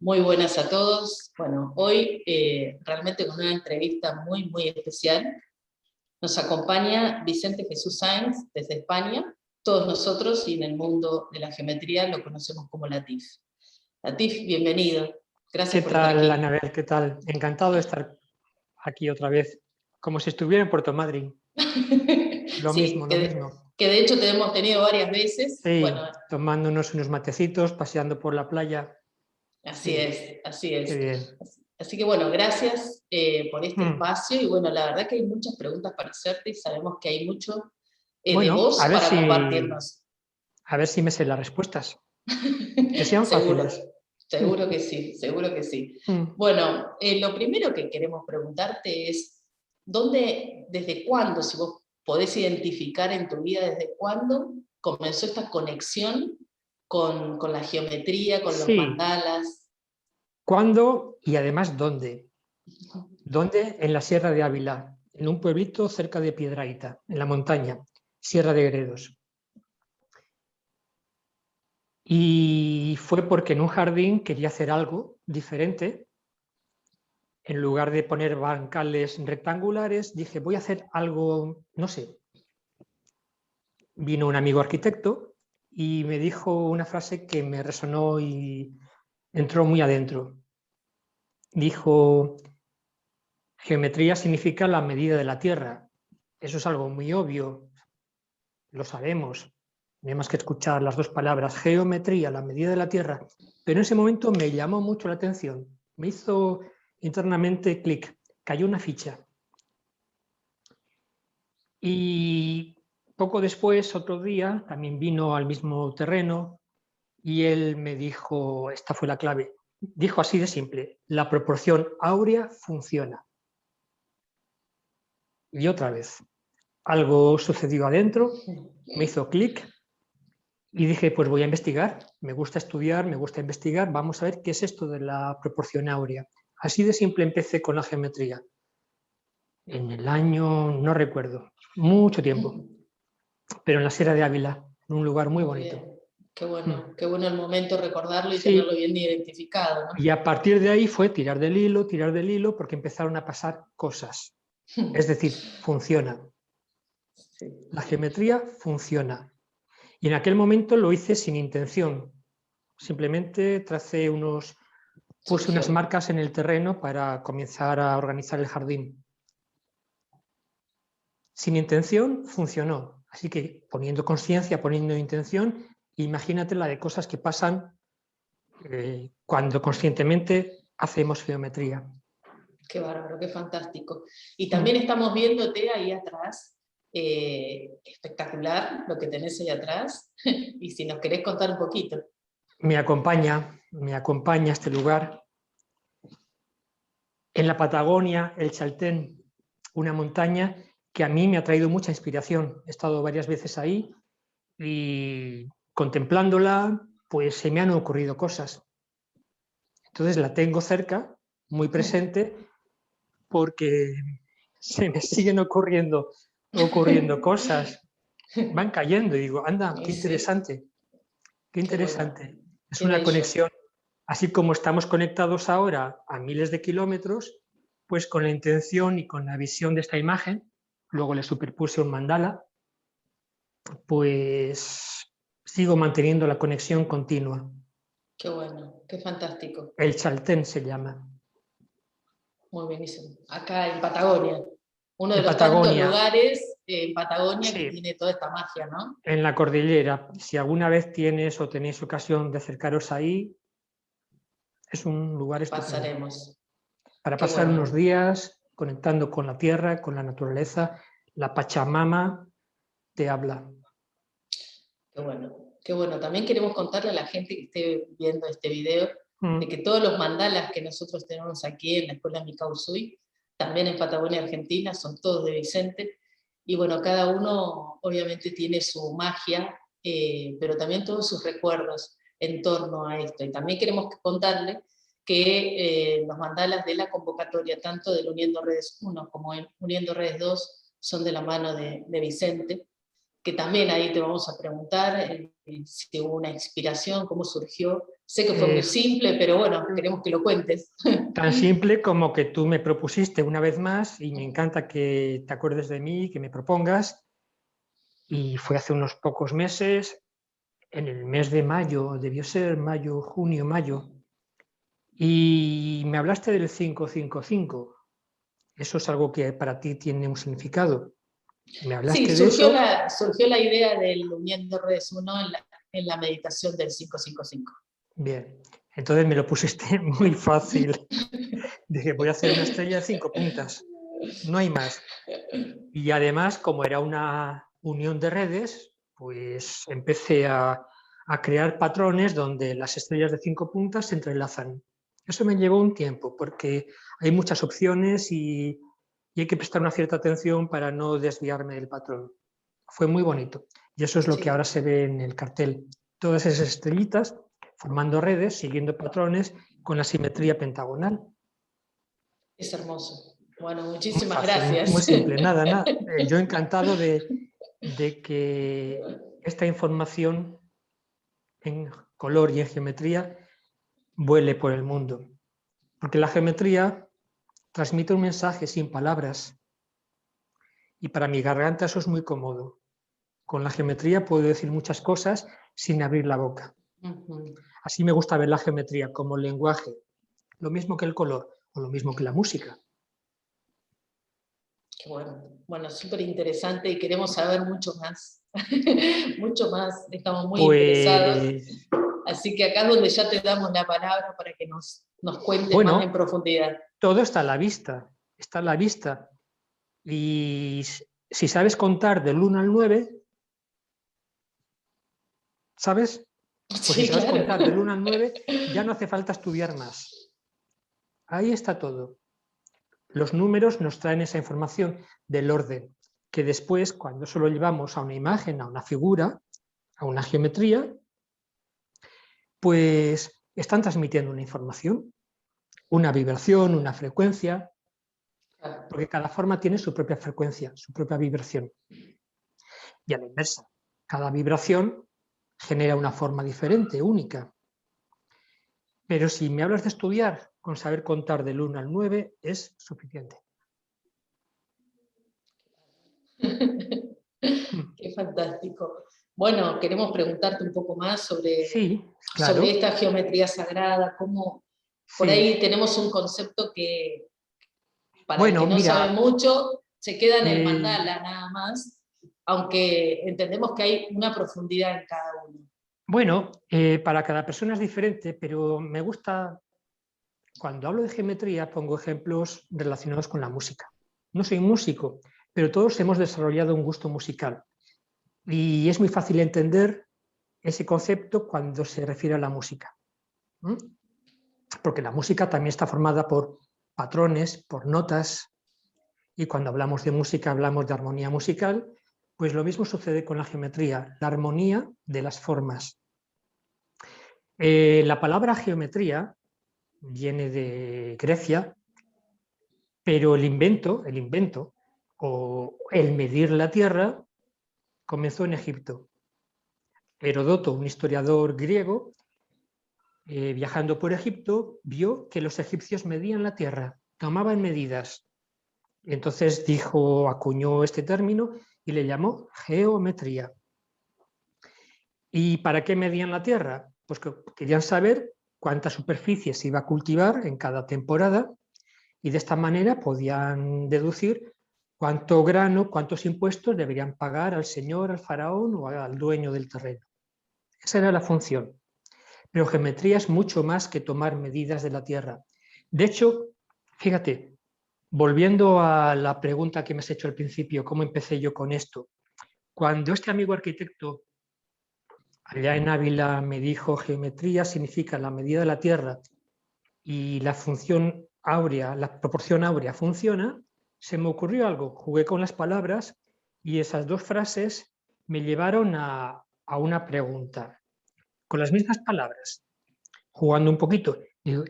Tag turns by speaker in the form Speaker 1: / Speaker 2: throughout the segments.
Speaker 1: Muy buenas a todos. Bueno, hoy realmente con una entrevista muy especial. Nos acompaña Vicente Jesús Sáenz desde España. Todos nosotros y en el mundo de la geometría lo conocemos como Latif. Latif, bienvenido. Gracias por estar aquí.
Speaker 2: ¿Qué tal, Anabel? ¿Qué tal? Encantado de estar aquí otra vez, como si estuviera en Puerto Madryn. Lo mismo.
Speaker 1: Que de hecho te hemos tenido varias veces.
Speaker 2: Sí,
Speaker 1: bueno,
Speaker 2: tomándonos unos matecitos, paseando por la playa.
Speaker 1: Así
Speaker 2: Sí,
Speaker 1: es, así es.
Speaker 2: Qué bien.
Speaker 1: Así que bueno, gracias por este espacio, y bueno, la verdad que hay muchas preguntas para hacerte y sabemos que hay mucho de vos para compartirnos.
Speaker 2: A ver si me sé las respuestas. Que sean fáciles.
Speaker 1: Seguro que sí, seguro que sí. Bueno, lo primero que queremos preguntarte es, ¿desde cuándo, si vos podés identificar en tu vida, desde cuándo comenzó esta conexión con la geometría, con los mandalas?
Speaker 2: ¿Cuándo y además dónde? ¿Dónde? En la Sierra de Ávila, en un pueblito cerca de Piedrahita, en la montaña, Sierra de Gredos. Y fue porque en un jardín quería hacer algo diferente. En lugar de poner bancales rectangulares, dije, voy a hacer algo, no sé. Vino un amigo arquitecto y me dijo una frase que me resonó y entró muy adentro. Dijo, geometría significa la medida de la Tierra. Eso es algo muy obvio, lo sabemos. No hay más que escuchar las dos palabras, geometría, la medida de la Tierra. Pero en ese momento me llamó mucho la atención. Me hizo internamente clic, cayó una ficha. Y poco después, otro día, también vino al mismo terreno y él me dijo, esta fue la clave, dijo así de simple, la proporción áurea funciona. Y otra vez, algo sucedió adentro, me hizo clic y dije, pues voy a investigar, me gusta estudiar, me gusta investigar, vamos a ver qué es esto de la proporción áurea. Así de simple empecé con la geometría. En el año, no recuerdo, mucho tiempo, pero en la Sierra de Ávila, en un lugar muy bonito.
Speaker 1: Bien. Qué bueno el momento recordarlo y
Speaker 2: Sí.
Speaker 1: tenerlo bien identificado, ¿no?
Speaker 2: Y a partir de ahí fue tirar del hilo, porque empezaron a pasar cosas. Es decir, funciona.
Speaker 1: Sí.
Speaker 2: La geometría funciona. Y en aquel momento lo hice sin intención. Simplemente puse unas marcas en el terreno para comenzar a organizar el jardín. Sin intención funcionó. Así que poniendo conciencia, poniendo intención, imagínate la de cosas que pasan cuando conscientemente hacemos geometría.
Speaker 1: Qué bárbaro, qué fantástico. Y también estamos viéndote ahí atrás, espectacular lo que tenés ahí atrás, y si nos querés contar un poquito.
Speaker 2: Me acompaña este lugar. En la Patagonia, el Chaltén, una montaña que a mí me ha traído mucha inspiración. He estado varias veces ahí y contemplándola, pues se me han ocurrido cosas. Entonces la tengo cerca, muy presente, porque se me siguen ocurriendo cosas. Van cayendo y digo, anda, qué interesante, qué interesante.
Speaker 1: Bueno,
Speaker 2: es
Speaker 1: qué
Speaker 2: una
Speaker 1: bello.
Speaker 2: Conexión. Así como estamos conectados ahora a miles de kilómetros, pues con la intención y con la visión de esta imagen, luego le superpuse un mandala, pues sigo manteniendo la conexión continua.
Speaker 1: Qué bueno, qué fantástico.
Speaker 2: El Chaltén se llama.
Speaker 1: Muy buenísimo. Acá en Patagonia. Uno de
Speaker 2: En
Speaker 1: los
Speaker 2: Patagonia,
Speaker 1: tantos lugares en Patagonia
Speaker 2: sí,
Speaker 1: que tiene toda esta magia, ¿no?
Speaker 2: en la cordillera. Si alguna vez tienes o tenéis ocasión de acercaros ahí, es un lugar estupendo.
Speaker 1: Pasaremos.
Speaker 2: Para
Speaker 1: Qué
Speaker 2: pasar
Speaker 1: bueno.
Speaker 2: unos días conectando con la tierra, con la naturaleza, la Pachamama te habla.
Speaker 1: Qué bueno. Qué bueno. También queremos contarle a la gente que esté viendo este video de que todos los mandalas que nosotros tenemos aquí en la Escuela Mikao Usui, también en Patagonia, Argentina, son todos de Vicente. Y bueno, cada uno obviamente tiene su magia, pero también todos sus recuerdos en torno a esto. Y también queremos contarle que los mandalas de la convocatoria, tanto del Uniendo Redes 1 como el Uniendo Redes 2, son de la mano de Vicente, que también ahí te vamos a preguntar si hubo una inspiración, cómo surgió. Sé que fue muy simple, pero bueno, queremos que lo cuentes.
Speaker 2: Tan simple como que tú me propusiste una vez más, y me encanta que te acuerdes de mí, que me propongas, y fue hace unos pocos meses, en el mes de mayo, debió ser mayo, junio, mayo, y me hablaste del 555. Eso es algo que para ti tiene un significado. Me
Speaker 1: Sí,
Speaker 2: hablaste de eso.
Speaker 1: surgió la idea del Uniendo Redes 1 en la meditación del 555.
Speaker 2: Bien, entonces me lo pusiste muy fácil. Dije, voy a hacer una estrella de 5 puntas, no hay más. Y además, como era una unión de redes, pues empecé a crear patrones donde las estrellas de 5 puntas se entrelazan. Eso me llevó un tiempo, porque hay muchas opciones y hay que prestar una cierta atención para no desviarme del patrón. Fue muy bonito. Y eso es lo que
Speaker 1: Sí,
Speaker 2: ahora se ve en el cartel. Todas esas estrellitas formando redes, siguiendo patrones con la simetría pentagonal.
Speaker 1: es hermoso. Bueno,
Speaker 2: Muy
Speaker 1: muchísimas
Speaker 2: fácil, muy
Speaker 1: gracias.
Speaker 2: simple, nada, nada. Yo encantado de que esta información en color y en geometría vuele por el mundo. Porque la geometría transmite un mensaje sin palabras, y para mi garganta eso es muy cómodo. Con la geometría puedo decir muchas cosas sin abrir la boca. Así me gusta ver la geometría como lenguaje, lo mismo que el color o lo mismo que la música.
Speaker 1: Qué bueno, súper interesante y queremos saber mucho más. Mucho más, estamos muy interesados.
Speaker 2: Pues
Speaker 1: Así que acá es donde ya te damos la palabra para que nos cuentes más en
Speaker 2: bueno,
Speaker 1: profundidad.
Speaker 2: todo está a la vista, está a la vista. Y si sabes contar del 1 al 9, ¿sabes? Pues si
Speaker 1: Sí,
Speaker 2: sabes
Speaker 1: claro.
Speaker 2: contar del 1 al 9, ya no hace falta estudiar más. Ahí está todo. Los números nos traen esa información del orden, que después, cuando eso lo llevamos a una imagen, a una figura, a una geometría, pues están transmitiendo una información, una vibración, una frecuencia, porque cada forma tiene su propia frecuencia, su propia vibración. Y a la inversa, cada vibración genera una forma diferente, única. Pero si me hablas de estudiar, con saber contar del 1 al 9 es suficiente.
Speaker 1: Qué fantástico. Bueno, queremos preguntarte un poco más
Speaker 2: Sí,
Speaker 1: sobre
Speaker 2: claro,
Speaker 1: esta geometría sagrada, cómo por
Speaker 2: sí.
Speaker 1: ahí tenemos un concepto que para el que
Speaker 2: Bueno,
Speaker 1: no sabe
Speaker 2: mira,
Speaker 1: mucho se queda en el
Speaker 2: eh,
Speaker 1: mandala nada más, aunque entendemos que hay una profundidad en cada uno.
Speaker 2: bueno, para cada persona es diferente, pero me gusta, cuando hablo de geometría, pongo ejemplos relacionados con la música. No soy músico, pero todos hemos desarrollado un gusto musical. Y es muy fácil entender ese concepto cuando se refiere a la música. ¿Mm? Porque la música también está formada por patrones, por notas, y cuando hablamos de música hablamos de armonía musical, pues lo mismo sucede con la geometría, la armonía de las formas. La palabra geometría viene de Grecia, pero el invento o el medir la tierra comenzó en Egipto. Heródoto, un historiador griego, viajando por Egipto, vio que los egipcios medían la tierra, tomaban medidas. Entonces dijo, acuñó este término y le llamó geometría. ¿Y para qué medían la tierra? Pues que querían saber cuánta superficie se iba a cultivar en cada temporada, y de esta manera podían deducir cuánto grano, cuántos impuestos deberían pagar al señor, al faraón o al dueño del terreno. Esa era la función. Pero geometría es mucho más que tomar medidas de la tierra. De hecho, fíjate, volviendo a la pregunta que me has hecho al principio, ¿cómo empecé yo con esto? Cuando este amigo arquitecto allá en Ávila me dijo geometría significa la medida de la tierra y la función áurea, la proporción áurea funciona, se me ocurrió algo, jugué con las palabras y esas dos frases me llevaron a una pregunta. Con las mismas palabras, jugando un poquito, digo,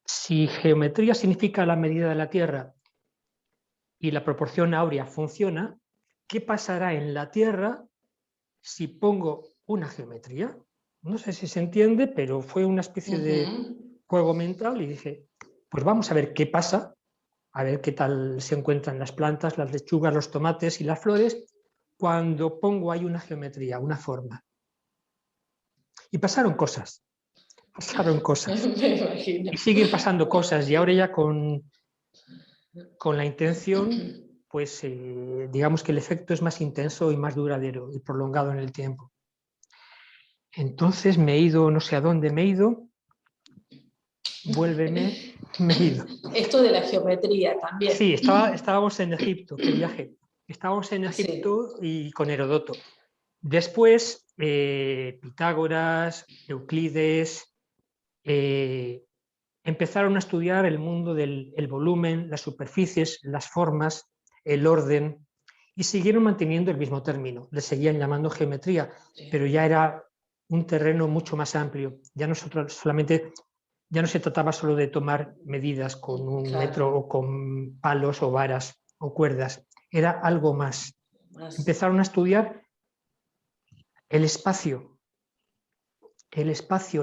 Speaker 2: si geometría significa la medida de la tierra y la proporción áurea funciona, ¿qué pasará en la tierra si pongo una geometría. No sé si se entiende, pero fue una especie de juego mental y dije, pues vamos a ver qué pasa, a ver qué tal se encuentran las plantas, las lechugas, los tomates y las flores cuando pongo ahí una geometría, una forma. Y pasaron cosas.
Speaker 1: Me imagino.
Speaker 2: Y siguen pasando cosas, y ahora ya con la intención, pues digamos que el efecto es más intenso y más duradero y prolongado en el tiempo. Entonces me he ido, no sé a dónde me he ido, vuélveme, me he ido.
Speaker 1: Esto de la geometría también.
Speaker 2: Sí, estábamos en Egipto, qué viaje. Estábamos en Egipto
Speaker 1: Sí.
Speaker 2: y con Heródoto. Después, Pitágoras, Euclides, empezaron a estudiar el mundo del volumen, las superficies, las formas, el orden, y siguieron manteniendo el mismo término. Le seguían llamando geometría, pero ya era un terreno mucho más amplio. Ya no se trataba solo de tomar medidas con un metro o con palos o varas o cuerdas. Era algo más. Empezaron a estudiar el espacio,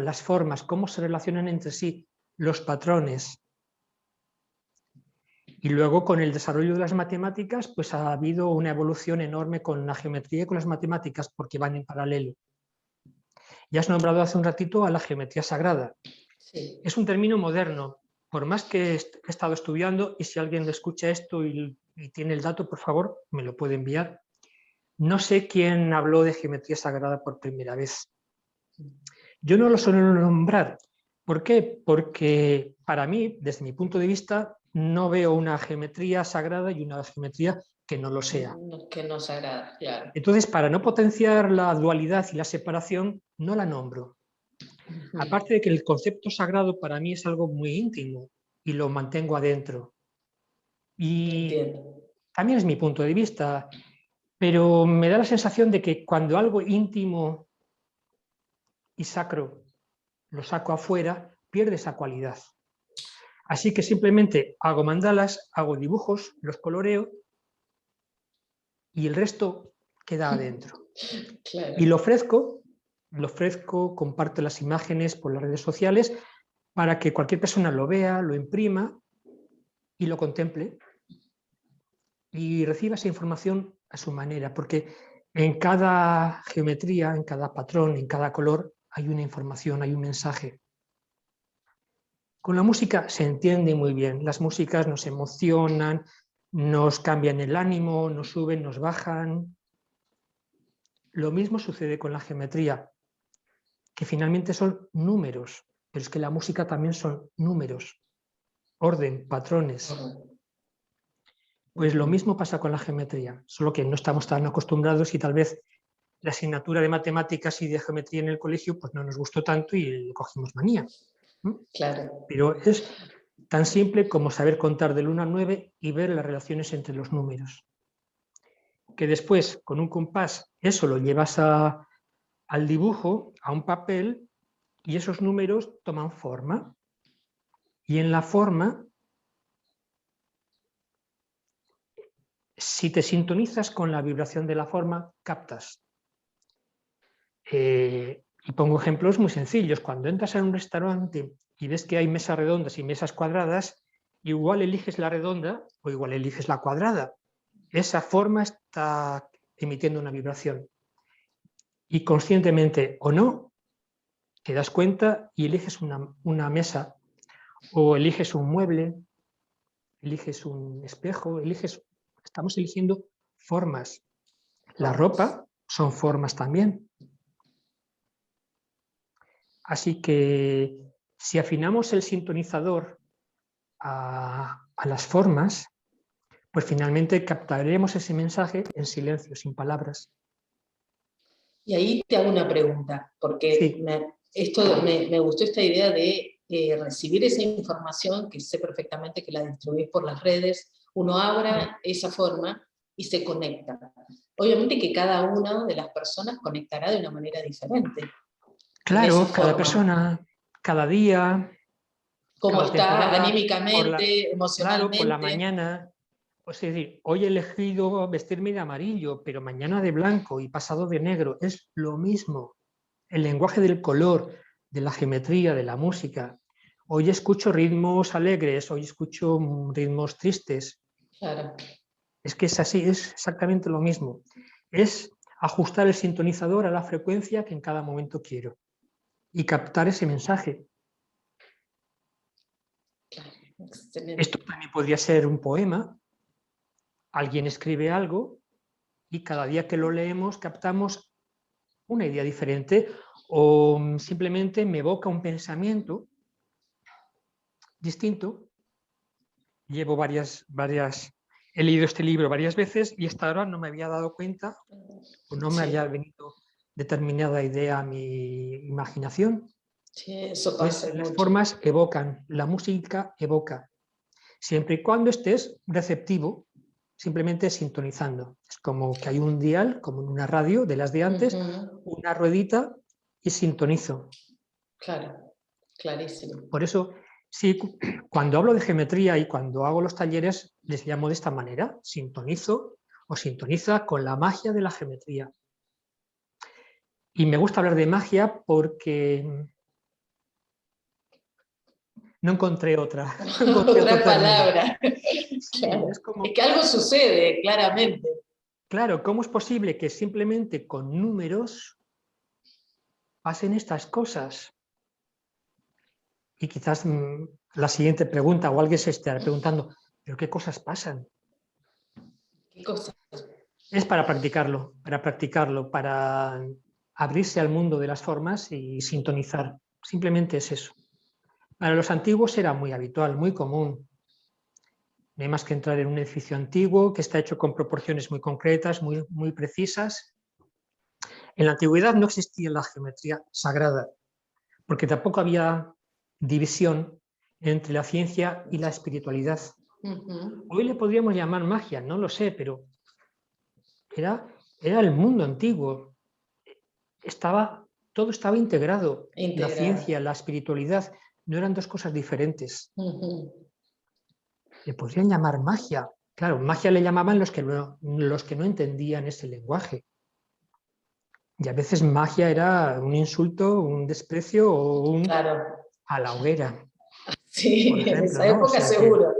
Speaker 2: las formas, cómo se relacionan entre sí, los patrones. Y luego con el desarrollo de las matemáticas, pues ha habido una evolución enorme con la geometría y con las matemáticas porque van en paralelo. Ya has nombrado hace un ratito a la geometría sagrada.
Speaker 1: Sí.
Speaker 2: Es un término moderno, por más que he estado estudiando, y si alguien escucha esto y tiene el dato, por favor, me lo puede enviar. No sé quién habló de geometría sagrada por primera vez. Yo no lo suelo nombrar. ¿Por qué? Porque para mí, desde mi punto de vista, no veo una geometría sagrada y una geometría que no lo sea.
Speaker 1: Que no sagrada, claro.
Speaker 2: Entonces, para no potenciar la dualidad y la separación, no la nombro. Aparte de que el concepto sagrado para mí es algo muy íntimo y lo mantengo adentro. Y
Speaker 1: Entiendo.
Speaker 2: también es mi punto de vista, pero me da la sensación de que cuando algo íntimo y sacro lo saco afuera, pierde esa cualidad. Así que simplemente hago mandalas, hago dibujos, los coloreo y el resto queda adentro.
Speaker 1: Claro.
Speaker 2: Y lo ofrezco, comparto las imágenes por las redes sociales para que cualquier persona lo vea, lo imprima y lo contemple y reciba esa información a su manera, porque en cada geometría, en cada patrón, en cada color hay una información, hay un mensaje. Con la música se entiende muy bien, las músicas nos emocionan, nos cambian el ánimo, nos suben, nos bajan. Lo mismo sucede con la geometría, que finalmente son números, pero es que la música también son números, orden, patrones. Pues lo mismo pasa con la geometría, solo que no estamos tan acostumbrados y tal vez la asignatura de matemáticas y de geometría en el colegio pues no nos gustó tanto y le cogimos manía.
Speaker 1: Claro.
Speaker 2: Pero es tan simple como saber contar del 1 al 9 y ver las relaciones entre los números. Que después, con un compás, eso lo llevas al dibujo, a un papel, y esos números toman forma. Y en la forma, si te sintonizas con la vibración de la forma, captas. Y pongo ejemplos muy sencillos. Cuando entras a un restaurante y ves que hay mesas redondas y mesas cuadradas, igual eliges la redonda o igual eliges la cuadrada. Esa forma está emitiendo una vibración. Y conscientemente o no, te das cuenta y eliges una mesa o eliges un mueble, eliges un espejo, estamos eligiendo formas. La ropa son formas también. Así que si afinamos el sintonizador a las formas, pues finalmente captaremos ese mensaje en silencio, sin palabras.
Speaker 1: Y ahí te hago una pregunta, porque
Speaker 2: Sí.
Speaker 1: me gustó esta idea de recibir esa información, que sé perfectamente que la distribuís por las redes, uno abra esa forma y se conecta. Obviamente que cada una de las personas conectará de una manera diferente.
Speaker 2: Claro, cada persona, cada día,
Speaker 1: Cómo
Speaker 2: cada
Speaker 1: está
Speaker 2: temporada,
Speaker 1: anímicamente,
Speaker 2: claro, por la
Speaker 1: emocionalmente.
Speaker 2: mañana. Pues es decir, hoy he elegido vestirme de amarillo, pero mañana de blanco y pasado de negro. Es lo mismo. El lenguaje del color, de la geometría, de la música. Hoy escucho ritmos alegres, hoy escucho ritmos tristes.
Speaker 1: Claro.
Speaker 2: Es que es así, es exactamente lo mismo. Es ajustar el sintonizador a la frecuencia que en cada momento quiero y captar ese mensaje.
Speaker 1: Excelente.
Speaker 2: Esto también podría ser un poema. Alguien escribe algo y cada día que lo leemos captamos una idea diferente o simplemente me evoca un pensamiento distinto. Llevo he leído este libro varias veces y hasta ahora no me había dado cuenta o no me
Speaker 1: Sí.
Speaker 2: había venido determinada idea a mi imaginación.
Speaker 1: Sí, eso
Speaker 2: Pues
Speaker 1: pasa
Speaker 2: las
Speaker 1: mucho.
Speaker 2: formas evocan, la música evoca, siempre y cuando estés receptivo, simplemente sintonizando. Es como que hay un dial, como en una radio de las de antes, una ruedita y sintonizo.
Speaker 1: Claro, clarísimo.
Speaker 2: Por eso, sí, cuando hablo de geometría y cuando hago los talleres, les llamo de esta manera, sintonizo o sintoniza con la magia de la geometría. Y me gusta hablar de magia porque no encontré otra. No encontré otro
Speaker 1: Otra
Speaker 2: término.
Speaker 1: palabra.
Speaker 2: Sí,
Speaker 1: Claro.
Speaker 2: es como,
Speaker 1: Es que algo sucede, claramente.
Speaker 2: claro, ¿cómo es posible que simplemente con números pasen estas cosas? Y quizás la siguiente pregunta, o alguien se estará preguntando, ¿pero qué cosas pasan?
Speaker 1: ¿Qué cosa?
Speaker 2: Es para practicarlo, para abrirse al mundo de las formas y sintonizar. Simplemente es eso. Para los antiguos era muy habitual, muy común. No hay más que entrar en un edificio antiguo que está hecho con proporciones muy concretas, muy precisas. En la antigüedad no existía la geometría sagrada, porque tampoco había división entre la ciencia y la espiritualidad. Hoy le podríamos llamar magia, no lo sé, pero era el mundo antiguo. Todo estaba integrado. La
Speaker 1: Integrado.
Speaker 2: ciencia, la espiritualidad, no eran dos cosas diferentes. Le podrían llamar magia. Claro, magia le llamaban los que no entendían ese lenguaje. Y a veces magia era un insulto, un desprecio o un
Speaker 1: Claro.
Speaker 2: a la hoguera, por
Speaker 1: Sí, en
Speaker 2: ejemplo,
Speaker 1: esa
Speaker 2: ¿no? O
Speaker 1: época
Speaker 2: sea que
Speaker 1: seguro.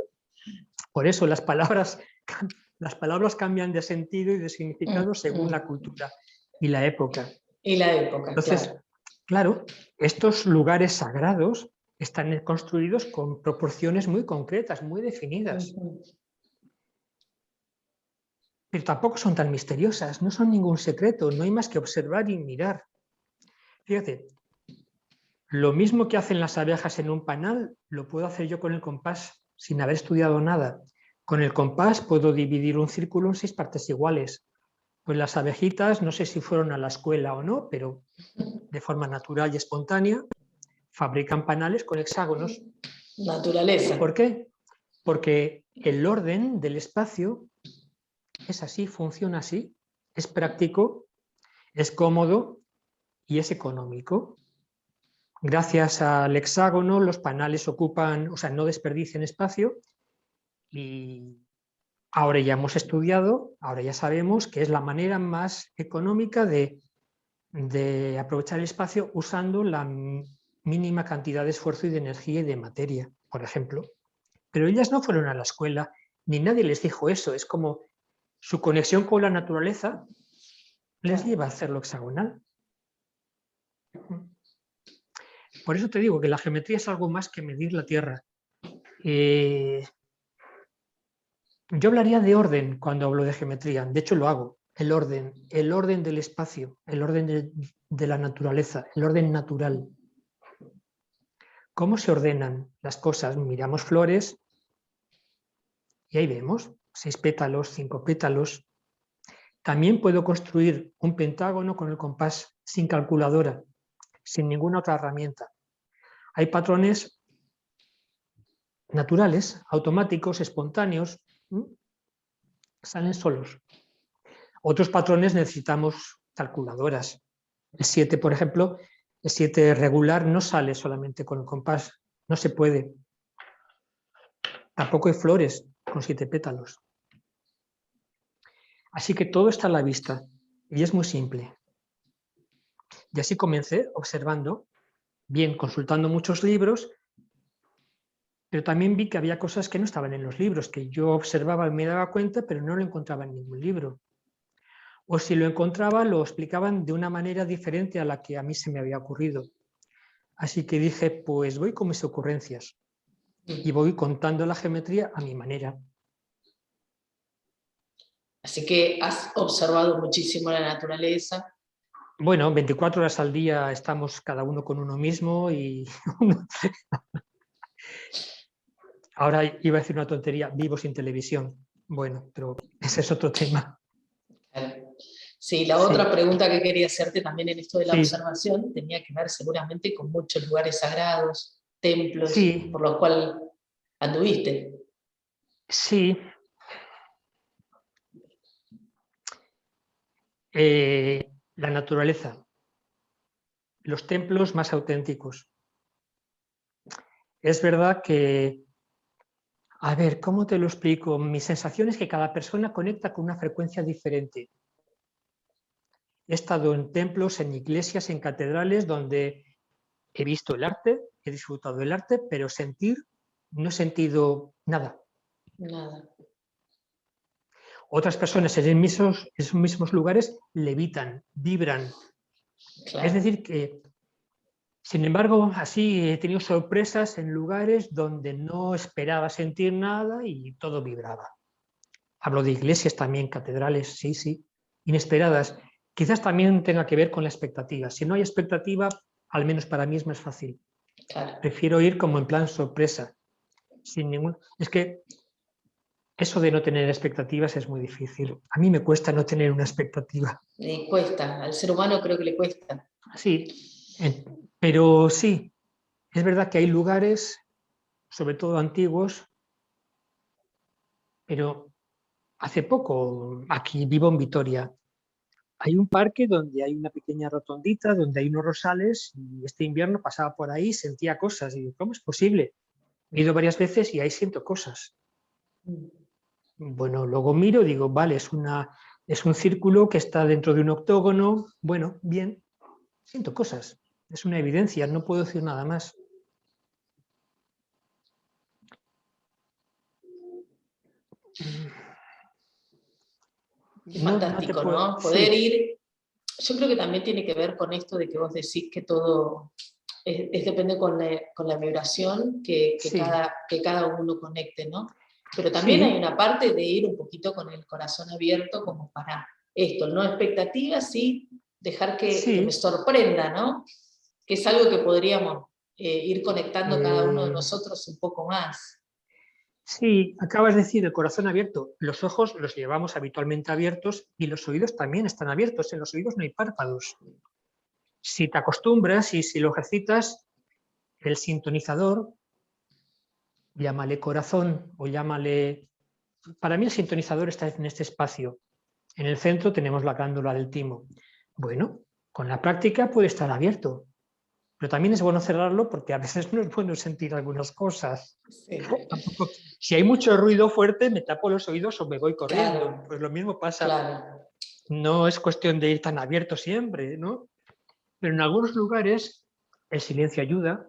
Speaker 2: por eso las palabras cambian de sentido y de significado según la cultura y la época.
Speaker 1: Y la época,
Speaker 2: Entonces,
Speaker 1: claro.
Speaker 2: claro, estos lugares sagrados están construidos con proporciones muy concretas, muy definidas. Pero tampoco son tan misteriosas, no son ningún secreto, no hay más que observar y mirar. Fíjate, lo mismo que hacen las abejas en un panal, lo puedo hacer yo con el compás, sin haber estudiado nada. Con el compás puedo dividir un círculo en 6 partes iguales. Pues las abejitas, no sé si fueron a la escuela o no, pero de forma natural y espontánea, fabrican panales con hexágonos.
Speaker 1: Naturaleza.
Speaker 2: ¿Por qué? Porque el orden del espacio es así, funciona así, es práctico, es cómodo y es económico. Gracias al hexágono, los panales no desperdician espacio y ahora ya hemos estudiado, ahora ya sabemos que es la manera más económica de aprovechar el espacio usando la mínima cantidad de esfuerzo y de energía y de materia, por ejemplo. Pero ellas no fueron a la escuela, ni nadie les dijo eso, es como su conexión con la naturaleza les lleva a hacerlo hexagonal. Por eso te digo que la geometría es algo más que medir la Tierra. Yo hablaría de orden cuando hablo de geometría, de hecho lo hago, el orden del espacio, el orden de la naturaleza, el orden natural. ¿Cómo se ordenan las cosas? Miramos flores y ahí vemos 6 pétalos, 5 pétalos. También puedo construir un pentágono con el compás sin calculadora, sin ninguna otra herramienta. Hay patrones naturales, automáticos, espontáneos, salen solos. Otros patrones necesitamos calculadoras. El 7, por ejemplo, el 7 regular no sale solamente con el compás, no se puede. Tampoco hay flores con 7 pétalos. Así que todo está a la vista y es muy simple. Y así comencé observando, bien, consultando muchos libros, pero también vi que había cosas que no estaban en los libros, que yo observaba y me daba cuenta, pero no lo encontraba en ningún libro. O si lo encontraba, lo explicaban de una manera diferente a la que a mí se me había ocurrido. Así que dije, pues voy con mis ocurrencias y voy contando la geometría a mi manera.
Speaker 1: Así que has observado muchísimo la naturaleza.
Speaker 2: Bueno, 24 horas al día estamos cada uno con uno mismo y ahora iba a decir una tontería, vivo sin televisión. Bueno, pero ese es otro tema.
Speaker 1: Claro. Sí, la
Speaker 2: Sí,
Speaker 1: otra pregunta que quería hacerte también en esto de la
Speaker 2: sí,
Speaker 1: observación tenía que ver seguramente con muchos lugares sagrados, templos,
Speaker 2: sí,
Speaker 1: por los cuales anduviste.
Speaker 2: sí. La naturaleza, los templos más auténticos. Es verdad que, a ver, ¿cómo te lo explico? Mi sensación es que cada persona conecta con una frecuencia diferente. He estado en templos, en iglesias, en catedrales donde he visto el arte, he disfrutado del arte, pero sentir, no he sentido nada.
Speaker 1: Nada.
Speaker 2: Otras personas en esos mismos lugares levitan, vibran. Es
Speaker 1: Claro.
Speaker 2: decir, que, sin embargo, así he tenido sorpresas en lugares donde no esperaba sentir nada y todo vibraba. Hablo de iglesias también, catedrales, sí, sí, inesperadas. Quizás también tenga que ver con la expectativa. Si no hay expectativa, al menos para mí es más fácil.
Speaker 1: Claro.
Speaker 2: Prefiero ir como en plan sorpresa, sin ningún... Es que eso de no tener expectativas es muy difícil. A mí me cuesta no tener una expectativa.
Speaker 1: Cuesta, al ser humano creo que le cuesta.
Speaker 2: Sí, pero sí, es verdad que hay lugares, sobre todo antiguos, pero hace poco, aquí vivo en Vitoria, hay un parque donde hay una pequeña rotondita, donde hay unos rosales, y este invierno pasaba por ahí, sentía cosas, y digo, ¿cómo es posible? He ido varias veces y ahí siento cosas. Bueno, luego miro y digo, vale, es un círculo que está dentro de un octógono, bueno, bien, siento cosas, es una evidencia, no puedo decir nada más.
Speaker 1: Qué
Speaker 2: No te
Speaker 1: fantástico,
Speaker 2: puedo,
Speaker 1: ¿no? Poder
Speaker 2: sí,
Speaker 1: ir, yo creo que también tiene que ver con esto de que vos decís que todo depende con la vibración
Speaker 2: sí,
Speaker 1: que cada uno conecte, ¿no? Pero también hay
Speaker 2: sí,
Speaker 1: una parte de ir un poquito con el corazón abierto como para esto, no expectativas, sí dejar que me
Speaker 2: sí.
Speaker 1: sorprenda, ¿no? Que es algo que podríamos ir conectando cada uno de
Speaker 2: Eh,
Speaker 1: nosotros un poco más.
Speaker 2: sí, acabas de decir el corazón abierto. Los ojos los llevamos habitualmente abiertos y los oídos también están abiertos. En los oídos no hay párpados. Si te acostumbras y si lo ejercitas, el sintonizador, llámale corazón o llámale... Para mí el sintonizador está en este espacio. En el centro tenemos la glándula del timo. Bueno, con la práctica puede estar abierto, pero también es bueno cerrarlo porque a veces no es bueno sentir algunas cosas.
Speaker 1: Sí,
Speaker 2: Tampoco, si hay mucho ruido fuerte, me tapo los oídos o me voy corriendo.
Speaker 1: claro,
Speaker 2: Pues lo mismo pasa.
Speaker 1: claro.
Speaker 2: No es cuestión de ir tan abierto siempre, ¿no? Pero en algunos lugares el silencio ayuda,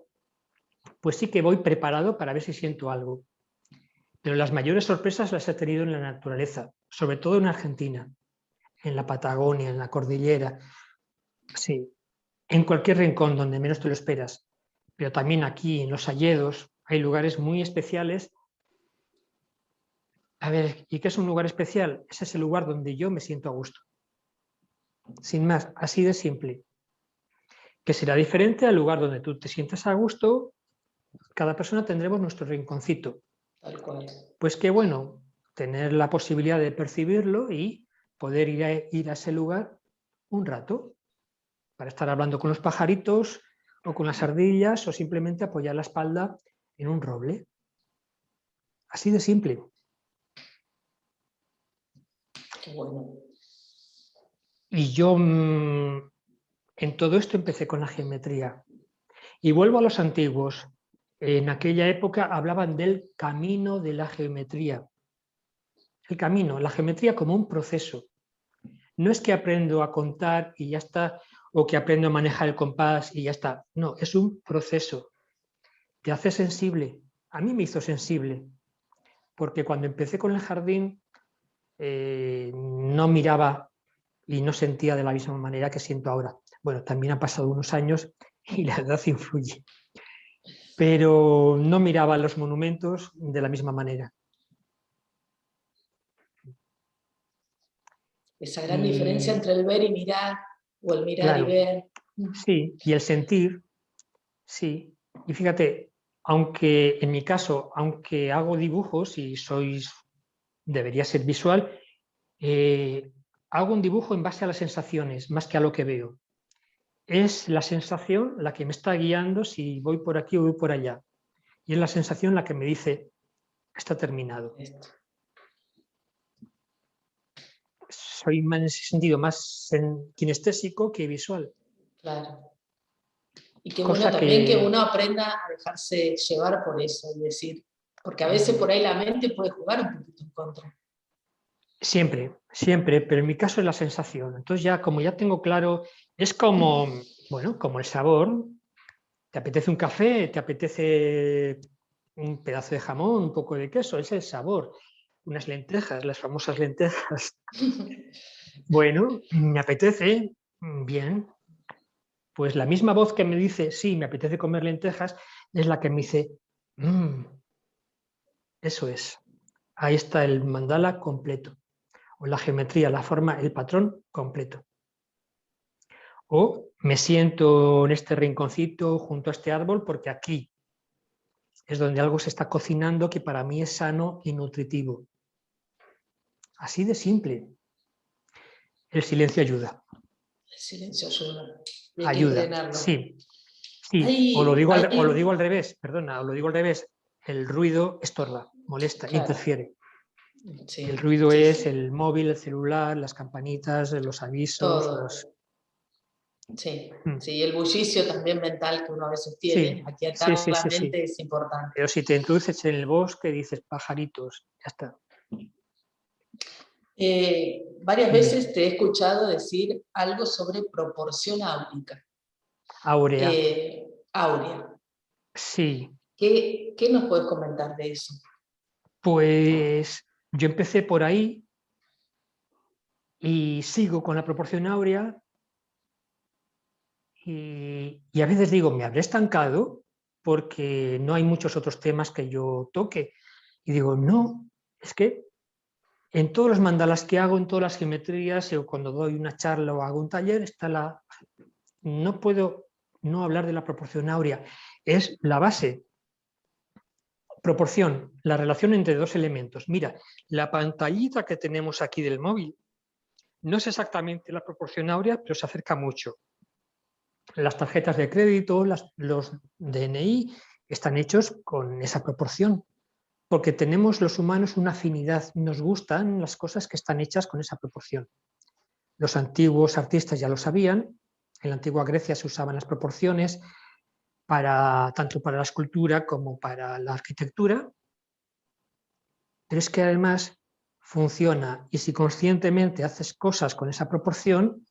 Speaker 2: pues sí que voy preparado para ver si siento algo. Pero las mayores sorpresas las he tenido en la naturaleza, sobre todo en Argentina, en la Patagonia, en la cordillera, sí, en cualquier rincón donde menos te lo esperas. Pero también aquí, en los hayedos, hay lugares muy especiales. A ver, ¿y qué es un lugar especial? Ese es el lugar donde yo me siento a gusto. Sin más, así de simple. Que será diferente al lugar donde tú te sientas a gusto. Cada persona tendremos nuestro rinconcito.
Speaker 1: Tal cual.
Speaker 2: Pues qué bueno tener la posibilidad de percibirlo y poder ir a ese lugar un rato para estar hablando con los pajaritos o con las ardillas o simplemente apoyar la espalda en un roble. Así de simple.
Speaker 1: Qué bueno.
Speaker 2: Y yo en todo esto empecé con la geometría. Y vuelvo a los antiguos. En aquella época hablaban del camino de la geometría. El camino, la geometría como un proceso. no es que aprendo a contar y ya está, o que aprendo a manejar el compás y ya está. No, es un proceso. Te hace sensible. A mí me hizo sensible, porque cuando empecé con el jardín no miraba y no sentía de la misma manera que siento ahora. Bueno, también han pasado unos años y la edad influye, pero no miraba los monumentos de la misma manera.
Speaker 1: Esa gran diferencia entre el ver y mirar, o el mirar y
Speaker 2: claro,
Speaker 1: ver.
Speaker 2: sí, y el sentir, sí. Y fíjate, aunque en mi caso, aunque hago dibujos y debería ser visual, hago un dibujo en base a las sensaciones, más que a lo que veo. Es la sensación la que me está guiando si voy por aquí o voy por allá. Y es la sensación la que me dice, está terminado. Soy en ese sentido más kinestésico que visual.
Speaker 1: Claro. Y qué bueno
Speaker 2: Cosa
Speaker 1: también que uno aprenda a dejarse llevar por eso, es decir, porque a veces por ahí la mente puede jugar un poquito en contra.
Speaker 2: Siempre, siempre, pero en mi caso es la sensación. Entonces ya, como ya tengo claro, es como, bueno, como el sabor. ¿Te apetece un café? ¿Te apetece un pedazo de jamón, un poco de queso? Es el sabor. Unas lentejas, las famosas lentejas. Bueno, me apetece, bien. Pues la misma voz que me dice, sí, me apetece comer lentejas, es la que me dice, eso es. Ahí está el mandala completo. O la geometría, la forma, el patrón completo. O me siento en este rinconcito junto a este árbol porque aquí es donde algo se está cocinando que para mí es sano y nutritivo. Así de simple. El silencio ayuda.
Speaker 1: El silencio ayuda. Y hay que
Speaker 2: Ayuda,
Speaker 1: entrenarlo.
Speaker 2: sí. Sí. O lo digo al revés, perdona, o lo digo al revés. El ruido estorba, molesta,
Speaker 1: claro.
Speaker 2: Interfiere.
Speaker 1: Sí,
Speaker 2: El ruido
Speaker 1: sí,
Speaker 2: es
Speaker 1: sí.
Speaker 2: el móvil, el celular, las campanitas, los avisos.
Speaker 1: Todo. Sí, sí, el bullicio también mental que uno a veces tiene,
Speaker 2: Sí,
Speaker 1: aquietar
Speaker 2: sí.
Speaker 1: la mente es importante.
Speaker 2: Pero si te introduces en el bosque, dices pajaritos, ya está.
Speaker 1: Varias veces te he escuchado decir algo sobre proporción áurica.
Speaker 2: Áurea.
Speaker 1: Áurea.
Speaker 2: Sí.
Speaker 1: ¿Qué nos puedes comentar de eso?
Speaker 2: Pues yo empecé por ahí y sigo con la proporción áurea y a veces digo, me habré estancado porque no hay muchos otros temas que yo toque. Y digo, no, es que en todos los mandalas que hago, en todas las geometrías, o cuando doy una charla o hago un taller, no puedo no hablar de la proporción áurea. Es la base. Proporción, la relación entre dos elementos. Mira, la pantallita que tenemos aquí del móvil no es exactamente la proporción áurea, pero se acerca mucho. Las tarjetas de crédito, los DNI, están hechos con esa proporción, porque tenemos los humanos una afinidad, nos gustan las cosas que están hechas con esa proporción. Los antiguos artistas ya lo sabían, en la antigua Grecia se usaban las proporciones tanto para la escultura como para la arquitectura, pero es que además funciona y si conscientemente haces cosas con esa proporción,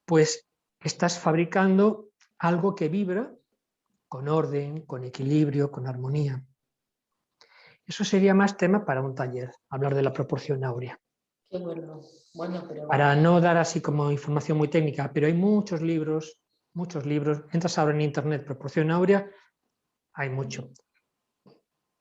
Speaker 2: pues estás fabricando algo que vibra con orden, con equilibrio, con armonía. Eso sería más tema para un taller, hablar de la proporción áurea.
Speaker 1: Qué bueno. Bueno, pero...
Speaker 2: Para no dar así como información muy técnica, pero hay muchos libros. Entras ahora en internet, proporción áurea, hay mucho.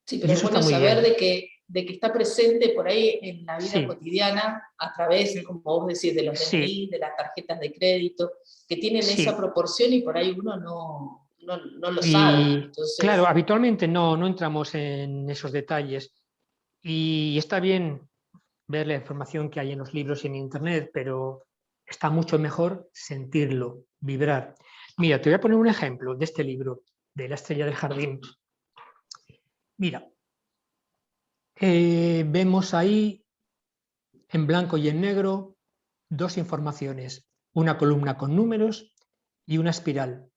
Speaker 1: Sí,
Speaker 2: Y
Speaker 1: pero es
Speaker 2: eso está
Speaker 1: bueno
Speaker 2: muy
Speaker 1: saber
Speaker 2: bien.
Speaker 1: de que está presente por ahí en la vida
Speaker 2: Sí,
Speaker 1: cotidiana a través, como vos decís, de los
Speaker 2: sí,
Speaker 1: DNI, de las tarjetas de crédito, que tienen esa
Speaker 2: sí.
Speaker 1: proporción y por ahí uno no lo sabe.
Speaker 2: Y claro,
Speaker 1: Entonces,
Speaker 2: habitualmente no entramos en esos detalles. Y está bien ver la información que hay en los libros y en internet, pero está mucho mejor sentirlo, vibrar. Mira, te voy a poner un ejemplo de este libro, de La estrella del jardín. Mira, vemos ahí en blanco y en negro dos informaciones, una columna con números y una espiral.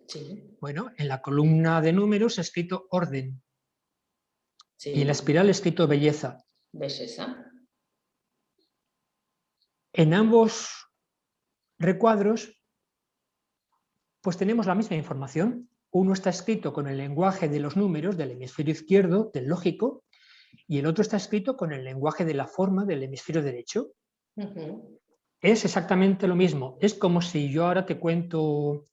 Speaker 1: sí,
Speaker 2: Bueno, en la columna de números he escrito orden y en la
Speaker 1: sí,
Speaker 2: espiral he escrito belleza.
Speaker 1: belleza.
Speaker 2: En ambos recuadros pues tenemos la misma información. Uno está escrito con el lenguaje de los números del hemisferio izquierdo, del lógico, y el otro está escrito con el lenguaje de la forma del hemisferio derecho. Es exactamente lo mismo. Es como si yo ahora te cuento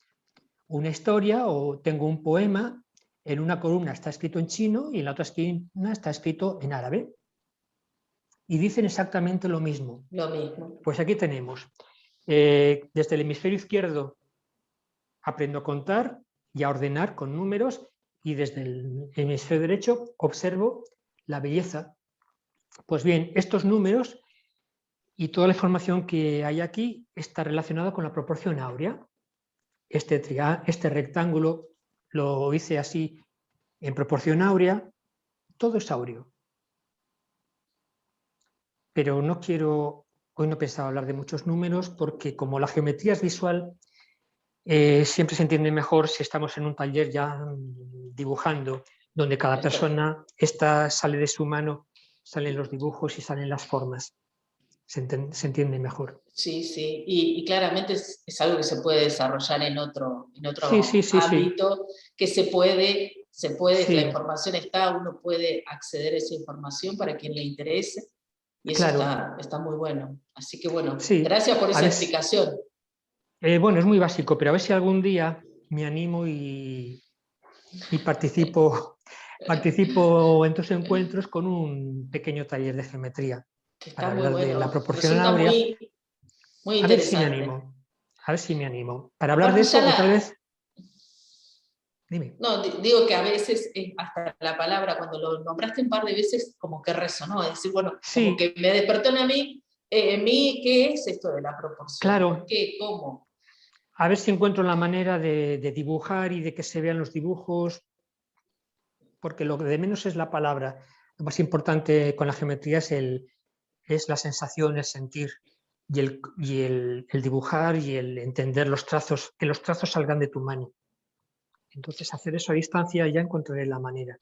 Speaker 2: una historia o tengo un poema, en una columna está escrito en chino y en la otra esquina está escrito en árabe. Y dicen exactamente lo mismo.
Speaker 1: Lo mismo.
Speaker 2: Pues aquí tenemos, desde el hemisferio izquierdo aprendo a contar y a ordenar con números, y desde el hemisferio derecho observo la belleza. Pues bien, estos números y toda la información que hay aquí está relacionada con la proporción áurea. Este rectángulo lo hice así en proporción áurea, todo es áureo. Pero no quiero, hoy no pensaba hablar de muchos números porque como la geometría es visual, siempre se entiende mejor si estamos en un taller ya dibujando, donde cada persona sale de su mano, salen los dibujos y salen las formas. Se entiende mejor.
Speaker 1: Sí, sí, y claramente es algo que se puede desarrollar en otro
Speaker 2: Sí.
Speaker 1: ámbito, que se puede,
Speaker 2: Sí.
Speaker 1: la información está, uno puede acceder a esa información para quien le interese, y eso
Speaker 2: Claro.
Speaker 1: está muy bueno. Así que bueno,
Speaker 2: Sí.
Speaker 1: gracias por esa explicación.
Speaker 2: Bueno, es muy básico, pero a ver si algún día me animo y participo en tus encuentros con un pequeño taller de geometría
Speaker 1: Está
Speaker 2: para
Speaker 1: muy
Speaker 2: hablar de la
Speaker 1: bueno,
Speaker 2: proporción
Speaker 1: resulta
Speaker 2: áurea.
Speaker 1: muy
Speaker 2: A ver si me
Speaker 1: interesante.
Speaker 2: animo. A ver si me animo. Para hablar de
Speaker 1: Aparte
Speaker 2: eso, otra vez. Dime.
Speaker 1: No, digo que a veces hasta la palabra, cuando lo nombraste un par de veces, como que resonó, es decir, bueno, como
Speaker 2: Sí,
Speaker 1: que me despertó en mí, ¿qué es esto de la proporción?
Speaker 2: claro.
Speaker 1: ¿Por qué? ¿Cómo?
Speaker 2: A ver si encuentro la manera de dibujar y de que se vean los dibujos, porque lo que de menos es la palabra. Lo más importante con la geometría es la sensación, el sentir y el dibujar y el entender los trazos, que los trazos salgan de tu mano. Entonces, hacer eso a distancia ya encontraré la manera.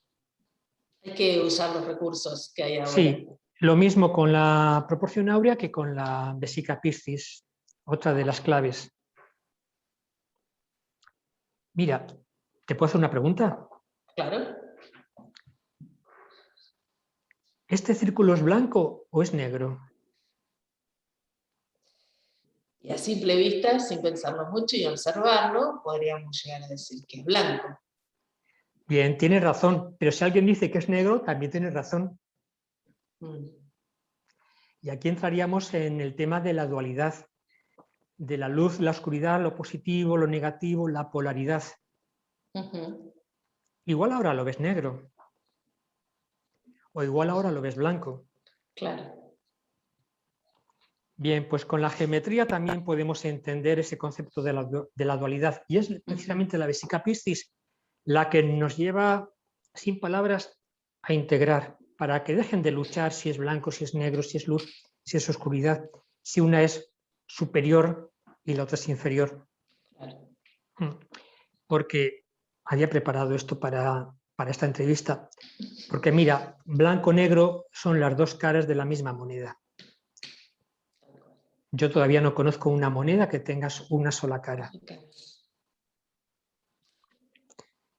Speaker 1: Hay que usar los recursos que hay ahora.
Speaker 2: Sí, lo mismo con la proporción áurea que con la vesica Piscis, otra de las claves. Mira, ¿te puedo hacer una pregunta?
Speaker 1: Claro.
Speaker 2: ¿Este círculo es blanco o es negro?
Speaker 1: Y a simple vista, sin pensarlo mucho y observarlo, podríamos llegar a decir que es blanco.
Speaker 2: Bien, tienes razón, pero si alguien dice que es negro, también tienes razón. Y aquí entraríamos en el tema de la dualidad, de la luz, la oscuridad, lo positivo, lo negativo, la polaridad. Igual ahora lo ves negro, o igual ahora lo ves blanco.
Speaker 1: Claro.
Speaker 2: Bien, pues con la geometría también podemos entender ese concepto de la dualidad, y es precisamente la vesica Piscis la que nos lleva, sin palabras, a integrar, para que dejen de luchar si es blanco, si es negro, si es luz, si es oscuridad, si una es superior y la otra es inferior.
Speaker 1: Claro.
Speaker 2: Porque había preparado esto para esta entrevista, porque mira, blanco-negro son las dos caras de la misma moneda. Yo todavía no conozco una moneda que tenga una sola cara.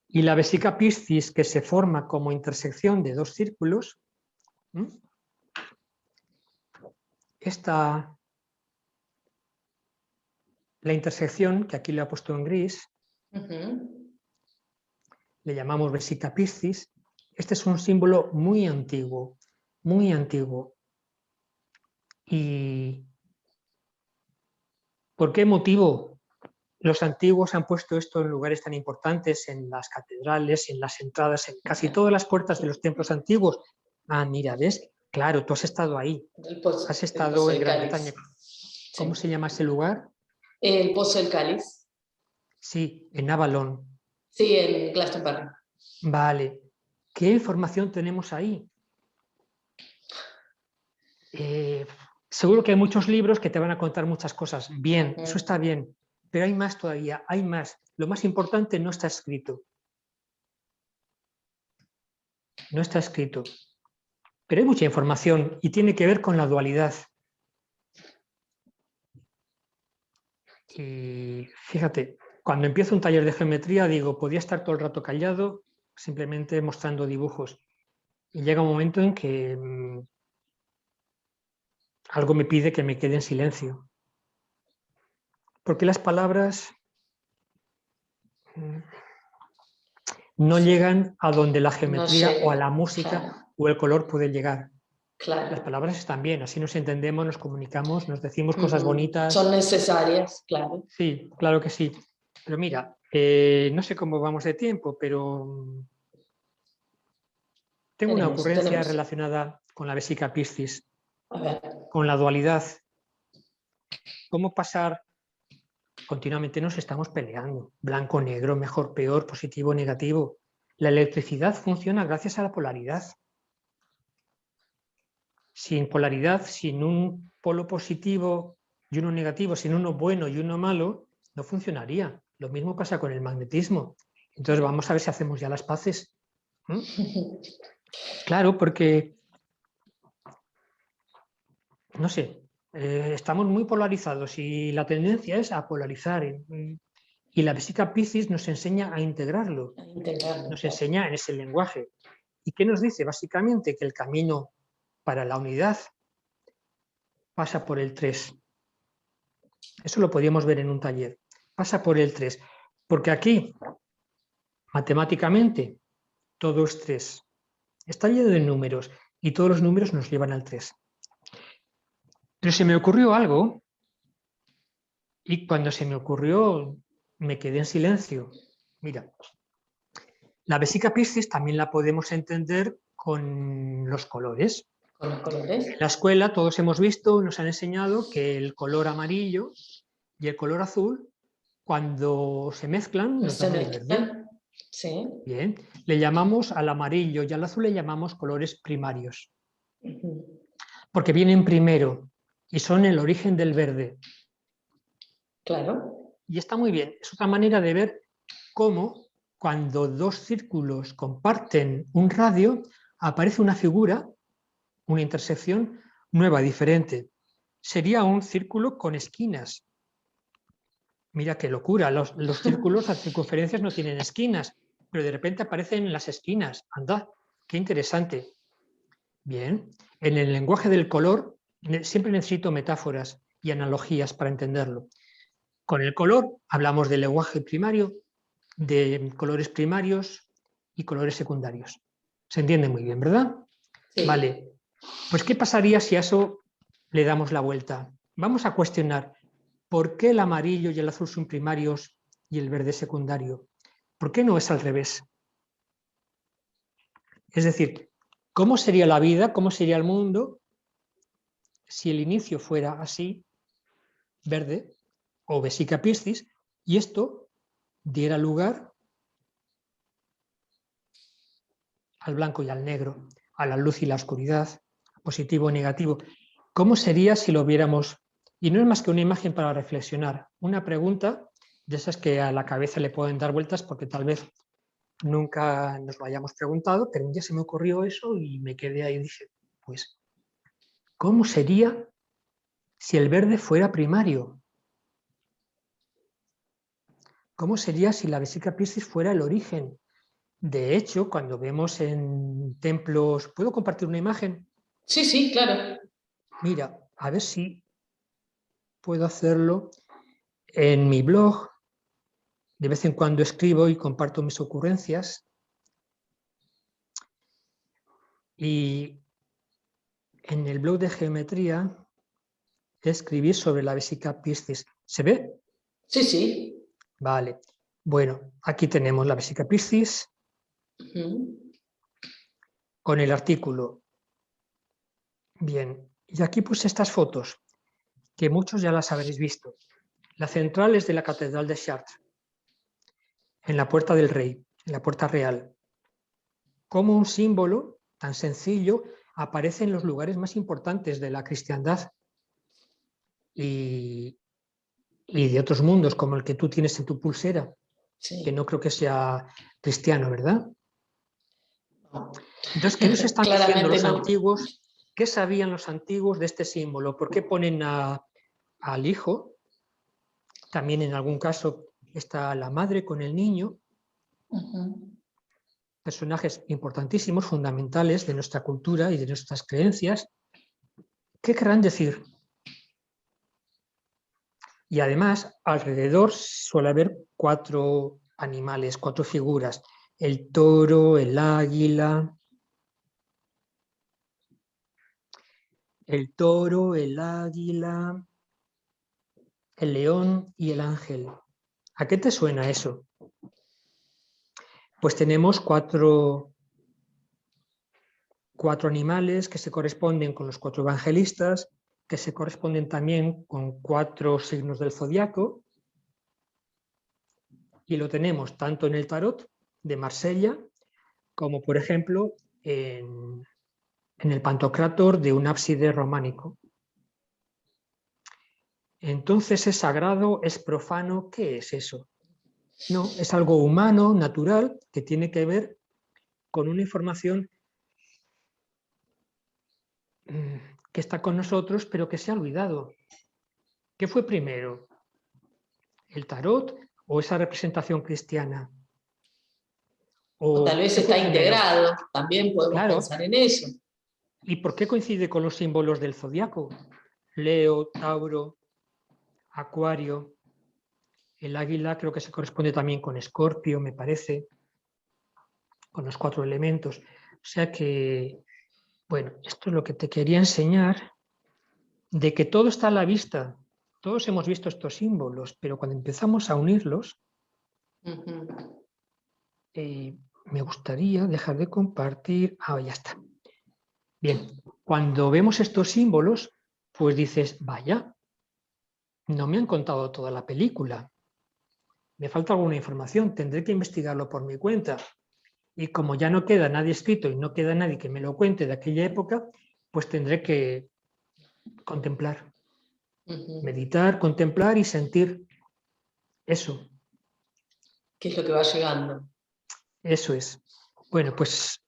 Speaker 2: Y la vesica Piscis, que se forma como intersección de dos círculos, la intersección, que aquí le he puesto en gris, le llamamos vesica Piscis. Este es un símbolo muy antiguo, muy antiguo. ¿Y por qué motivo los antiguos han puesto esto en lugares tan importantes, en las catedrales, en las entradas, en casi todas las puertas de los templos antiguos? Ah, mira, ¿ves? Claro, tú has estado ahí. Has estado en Gran Bretaña. ¿Cómo se llama ese lugar?
Speaker 1: El Pozo del Cáliz.
Speaker 2: Sí, en Avalon.
Speaker 1: Sí, en Glastonbury.
Speaker 2: Vale. ¿Qué información tenemos ahí? Seguro que hay muchos libros que te van a contar muchas cosas. Bien, eso está bien. Pero hay más todavía, hay más. Lo más importante no está escrito. No está escrito. Pero hay mucha información y tiene que ver con la dualidad. Y fíjate, cuando empiezo un taller de geometría digo, podía estar todo el rato callado, simplemente mostrando dibujos. Y llega un momento en que algo me pide que me quede en silencio. Porque las palabras no
Speaker 1: Sí.
Speaker 2: llegan a donde la
Speaker 1: No
Speaker 2: geometría o a la
Speaker 1: llega,
Speaker 2: música
Speaker 1: claro,
Speaker 2: o el color puede llegar. Las
Speaker 1: claro.
Speaker 2: palabras están bien, así nos entendemos, nos comunicamos, nos decimos cosas bonitas.
Speaker 1: Son necesarias, claro.
Speaker 2: Sí, claro que sí. Pero mira, no sé cómo vamos de tiempo, pero tengo una ocurrencia
Speaker 1: Tenemos.
Speaker 2: relacionada con la vesica Piscis,
Speaker 1: A ver,
Speaker 2: con la dualidad. ¿Cómo pasar? Continuamente nos estamos peleando. Blanco, negro, mejor, peor, positivo, negativo. La electricidad funciona gracias a la polaridad. Sin polaridad, sin un polo positivo y uno negativo, sin uno bueno y uno malo, no funcionaría. Lo mismo pasa con el magnetismo. Entonces vamos a ver si hacemos ya las paces. Claro, porque, no sé, estamos muy polarizados y la tendencia es a polarizar. Y la física Piscis nos enseña a integrarlo,
Speaker 1: a integrarlo,
Speaker 2: nos
Speaker 1: claro.
Speaker 2: enseña en ese lenguaje. ¿Y qué nos dice? Básicamente que el camino para la unidad pasa por el 3. Eso lo podríamos ver en un taller. Pasa por el 3. Porque aquí, matemáticamente, todo es 3. Está lleno de números y todos los números nos llevan al 3. Pero se me ocurrió algo y cuando se me ocurrió me quedé en silencio. Mira, la vesica Piscis también la podemos entender con los colores.
Speaker 1: Con los colores.
Speaker 2: En la escuela todos hemos visto, nos han enseñado que el color amarillo y el color azul, cuando se mezclan,
Speaker 1: No
Speaker 2: nos
Speaker 1: se
Speaker 2: dan el verde.
Speaker 1: mezclan. Sí.
Speaker 2: Bien, le llamamos al amarillo y al azul le llamamos colores primarios, porque vienen primero y son el origen del verde.
Speaker 1: Claro.
Speaker 2: Y está muy bien, es otra manera de ver cómo cuando dos círculos comparten un radio, aparece una figura, una intersección nueva, diferente. Sería un círculo con esquinas. Mira qué locura, los círculos, las circunferencias no tienen esquinas, pero de repente aparecen las esquinas. Anda, qué interesante. Bien, en el lenguaje del color siempre necesito metáforas y analogías para entenderlo. Con el color hablamos del lenguaje primario, de colores primarios y colores secundarios. Se entiende muy bien, ¿verdad?
Speaker 1: Sí.
Speaker 2: Vale, pues ¿qué pasaría si a eso le damos la vuelta? Vamos a cuestionar por qué el amarillo y el azul son primarios y el verde secundario. ¿Por qué no es al revés? Es decir, ¿cómo sería la vida, cómo sería el mundo si el inicio fuera así, verde o vesica Piscis, y esto diera lugar al blanco y al negro, a la luz y la oscuridad, positivo o negativo? ¿Cómo sería si lo viéramos? Y no es más que una imagen para reflexionar, una pregunta de esas que a la cabeza le pueden dar vueltas porque tal vez nunca nos lo hayamos preguntado, pero un día se me ocurrió eso y me quedé ahí y dije, pues, ¿cómo sería si el verde fuera primario? ¿Cómo sería si la vesica Piscis fuera el origen? De hecho, cuando vemos en templos... ¿Puedo compartir una imagen?
Speaker 1: Sí, sí, claro.
Speaker 2: Mira, a ver si puedo hacerlo. En mi blog, de vez en cuando escribo y comparto mis ocurrencias. Y en el blog de geometría escribí sobre la vesica Piscis. ¿Se ve?
Speaker 1: Sí, sí.
Speaker 2: Vale. Bueno, aquí tenemos la vesica Piscis con el artículo. Bien, y aquí puse estas fotos, que muchos ya las habréis visto. La central es de la Catedral de Chartres, en la Puerta del Rey, en la Puerta Real. Cómo un símbolo tan sencillo aparece en los lugares más importantes de la cristiandad y de otros mundos, como el que tú tienes en tu pulsera,
Speaker 1: Sí.
Speaker 2: que no creo que sea cristiano, ¿verdad? Entonces, ¿qué nos están diciendo
Speaker 1: Claramente
Speaker 2: los
Speaker 1: no.
Speaker 2: antiguos? ¿Qué sabían los antiguos de este símbolo? ¿Por qué ponen al hijo También en algún caso está la madre con el niño. Personajes importantísimos, fundamentales de nuestra cultura y de nuestras creencias. ¿Qué querrán decir? Y además, alrededor suele haber 4 animales, 4 figuras. El toro, el águila, el león y el ángel. ¿A qué te suena eso? Pues tenemos cuatro animales que se corresponden con los 4 evangelistas, que se corresponden también con 4 signos del zodiaco, y lo tenemos tanto en el tarot de Marsella como, por ejemplo, en el Pantocrátor de un ábside románico. Entonces, ¿es sagrado? ¿Es profano? ¿Qué es eso? No, es algo humano, natural, que tiene que ver con una información que está con nosotros, pero que se ha olvidado. ¿Qué fue primero? ¿El tarot o esa representación cristiana?
Speaker 1: O tal
Speaker 2: ¿O
Speaker 1: vez
Speaker 2: qué fue
Speaker 1: está
Speaker 2: primero?
Speaker 1: integrado, también podemos
Speaker 2: Claro.
Speaker 1: pensar en eso.
Speaker 2: ¿Y por qué coincide con los símbolos del zodiaco? Leo, Tauro, Acuario. El águila creo que se corresponde también con Escorpio, me parece, con los 4 elementos. O sea que, bueno, esto es lo que te quería enseñar, de que todo está a la vista. Todos hemos visto estos símbolos, pero cuando empezamos a unirlos, me gustaría dejar de compartir. Ah, ya está. Bien, cuando vemos estos símbolos, pues dices, vaya, no me han contado toda la película. Me falta alguna información, tendré que investigarlo por mi cuenta. Y como ya no queda nadie escrito y no queda nadie que me lo cuente de aquella época, pues tendré que contemplar, meditar, contemplar y sentir eso.
Speaker 1: ¿Qué es lo que va llegando?
Speaker 2: Eso es. Bueno, pues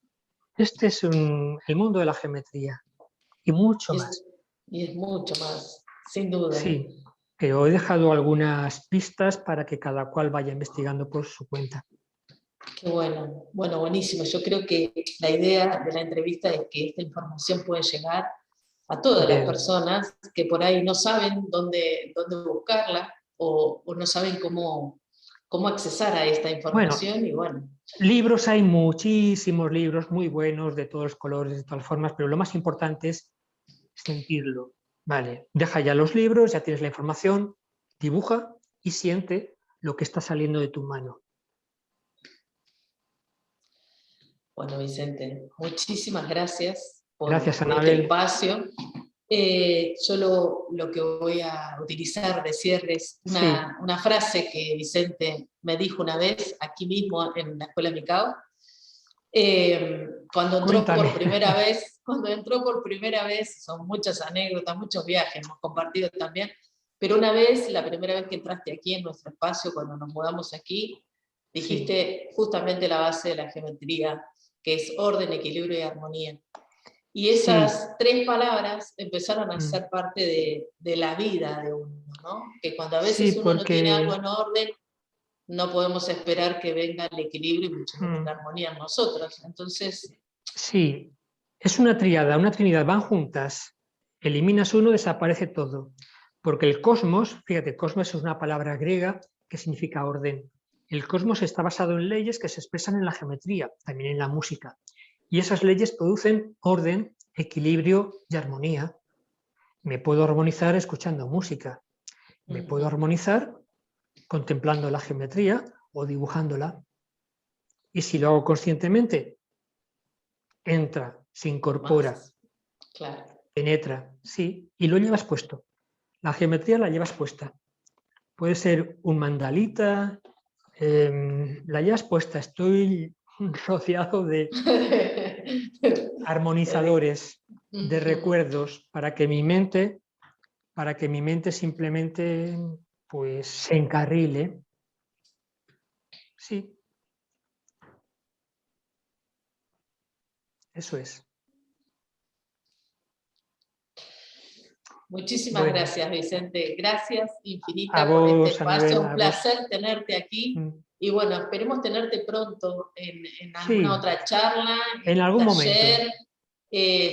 Speaker 2: este es el mundo de la geometría y mucho más.
Speaker 1: Y es mucho más, sin duda.
Speaker 2: Sí, pero he dejado algunas pistas para que cada cual vaya investigando por su cuenta.
Speaker 1: Qué bueno, bueno, buenísimo. Yo creo que la idea de la entrevista es que esta información puede llegar a todas las
Speaker 2: Bien.
Speaker 1: personas que por ahí no saben dónde buscarla o no saben cómo accesar a esta información.
Speaker 2: Bueno,
Speaker 1: y bueno.
Speaker 2: Libros hay muchísimos libros muy buenos de todos los colores, de todas formas, pero lo más importante es sentirlo. Vale, deja ya los libros, ya tienes la información, dibuja y siente lo que está saliendo de tu mano.
Speaker 1: Bueno, Vicente, muchísimas gracias
Speaker 2: Gracias,
Speaker 1: por este
Speaker 2: Anabel.
Speaker 1: espacio. Yo lo que voy a utilizar de cierre es una frase que Vicente me dijo una vez aquí mismo en la Escuela Micao. Cuando entró
Speaker 2: Cuéntame.
Speaker 1: por primera vez, son muchas anécdotas, muchos viajes hemos compartido también, pero una vez, la primera vez que entraste aquí en nuestro espacio, cuando nos mudamos aquí, dijiste justamente la base de la geometría, que es orden, equilibrio y armonía. Y esas 3 palabras empezaron a ser parte de la vida de uno, ¿no? Que cuando a veces uno no tiene algo en orden, no podemos esperar que venga el equilibrio y mucho menos la armonía en nosotros. Entonces...
Speaker 2: Sí, es una tríada, una trinidad, van juntas. Eliminas uno, desaparece todo. Porque el cosmos, fíjate, cosmos es una palabra griega que significa orden. El cosmos está basado en leyes que se expresan en la geometría, también en la música. Y esas leyes producen orden, equilibrio y armonía. Me puedo armonizar escuchando música. Me puedo armonizar contemplando la geometría o dibujándola. Y si lo hago conscientemente, entra, se incorpora,
Speaker 1: claro.
Speaker 2: penetra, sí, y lo llevas puesto. La geometría la llevas puesta. Puede ser un mandalita, la llevas puesta. Estoy rodeado de armonizadores, de recuerdos, para que mi mente simplemente pues se encarrile. Sí, eso es.
Speaker 1: Muchísimas gracias, Vicente. Gracias infinitas
Speaker 2: a
Speaker 1: por
Speaker 2: vos,
Speaker 1: este espacio.
Speaker 2: Anabel,
Speaker 1: Un placer tenerte aquí.
Speaker 2: Mm.
Speaker 1: Y bueno, esperemos tenerte pronto en alguna
Speaker 2: Sí,
Speaker 1: otra charla,
Speaker 2: en
Speaker 1: un
Speaker 2: algún momento.
Speaker 1: taller.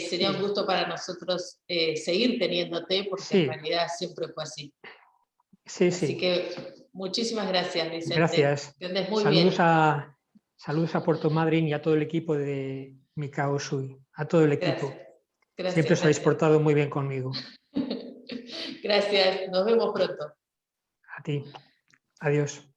Speaker 1: Sería un
Speaker 2: Sí,
Speaker 1: gusto para nosotros seguir teniéndote, porque en
Speaker 2: sí,
Speaker 1: realidad siempre fue así.
Speaker 2: sí,
Speaker 1: Así
Speaker 2: sí.
Speaker 1: que muchísimas gracias, Vicente.
Speaker 2: Gracias.
Speaker 1: Que andes muy
Speaker 2: Saludos
Speaker 1: bien.
Speaker 2: saludos a Puerto Madryn y a todo el equipo de Mikao Sui, a todo el equipo.
Speaker 1: Gracias.
Speaker 2: Siempre
Speaker 1: Gracias,
Speaker 2: os habéis
Speaker 1: gracias.
Speaker 2: portado muy bien conmigo.
Speaker 1: Gracias. Nos vemos pronto.
Speaker 2: A ti. Adiós.